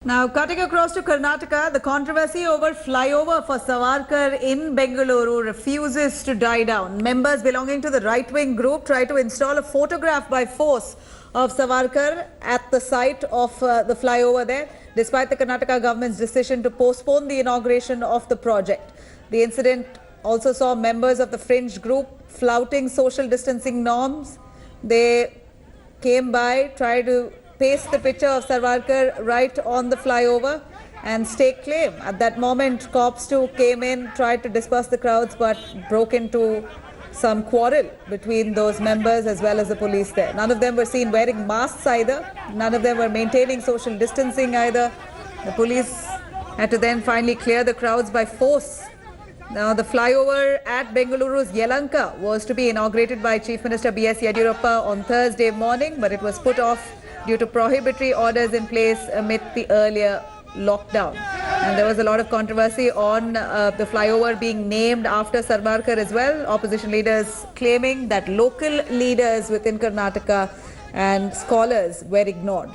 Now, cutting across to Karnataka, the controversy over flyover for Savarkar in Bengaluru refuses to die down. Members belonging to the right-wing group try to install a photograph by force of Savarkar at the site of the flyover there, despite the Karnataka government's decision to postpone the inauguration of the project. The incident also saw members of the fringe group flouting social distancing norms. They came by, tried to paste the picture of Savarkar right on the flyover and stake claim. At that moment, cops too came in, tried to disperse the crowds, but broke into some quarrel between those members as well as the police there. None of them were seen wearing masks either. None of them were maintaining social distancing either. The police had to then finally clear the crowds by force. Now, the flyover at Bengaluru's Yelahanka was to be inaugurated by Chief Minister B.S. Yediyurappa on Thursday morning, but it was put off due to prohibitory orders in place amid the earlier lockdown. And there was a lot of controversy on the flyover being named after Savarkar as well. Opposition leaders claiming that local leaders within Karnataka and scholars were ignored.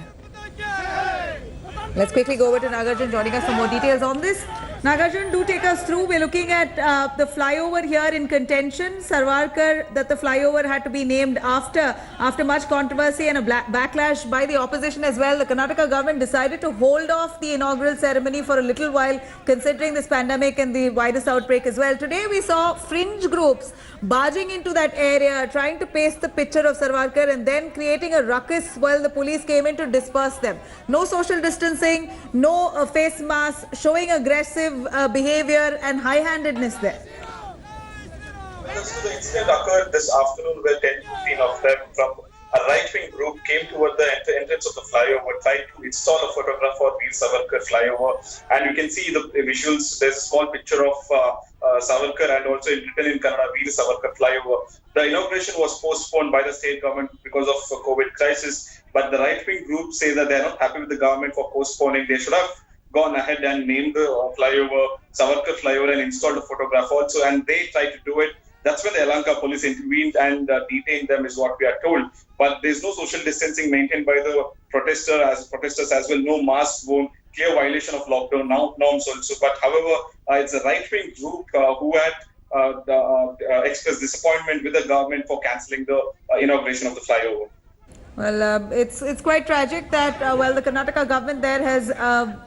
Let's quickly go over to Nagarjun joining us for more details on this. Nagarjun, do take us through. We're looking at the flyover here in contention. Savarkar, that the flyover had to be named after much controversy and a backlash by the opposition as well. The Karnataka government decided to hold off the inaugural ceremony for a little while, considering this pandemic and the virus outbreak as well. Today we saw fringe groups barging into that area, trying to paste the picture of Savarkar and then creating a ruckus while the police came in to disperse them. No social distancing, no face masks, showing aggressive behavior and high-handedness there. The incident occurred this afternoon where 10 to 15 of them from a right-wing group came toward the entrance of the flyover, tried to install a photograph for Veer Savarkar flyover, and you can see the visuals. There's a small picture of Savarkar and also written in Kannada, Veer Savarkar flyover. The inauguration was postponed by the state government because of the COVID crisis, but the right-wing group say that they are not happy with the government for postponing. They should have gone ahead and named the flyover Savarkar flyover and installed a photograph also, and they tried to do it. That's when the Yelahanka police intervened and detained them, is what we are told. But there's no social distancing maintained by the protesters as well. No masks worn, clear violation of lockdown norms also. But however, it's a right-wing group who had expressed disappointment with the government for cancelling the inauguration of the flyover. Well, it's quite tragic that, the Karnataka government there has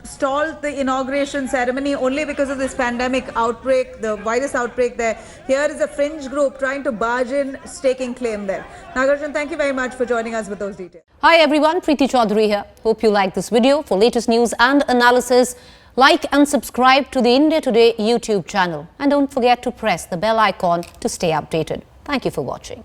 stalled the inauguration ceremony only because of this pandemic outbreak, the virus outbreak there. Here is a fringe group trying to barge in, staking claim there. Nagarjun, thank you very much for joining us with those details. Hi everyone, Preeti Chaudhary here. Hope you like this video. For latest news and analysis, like and subscribe to the India Today YouTube channel. And don't forget to press the bell icon to stay updated. Thank you for watching.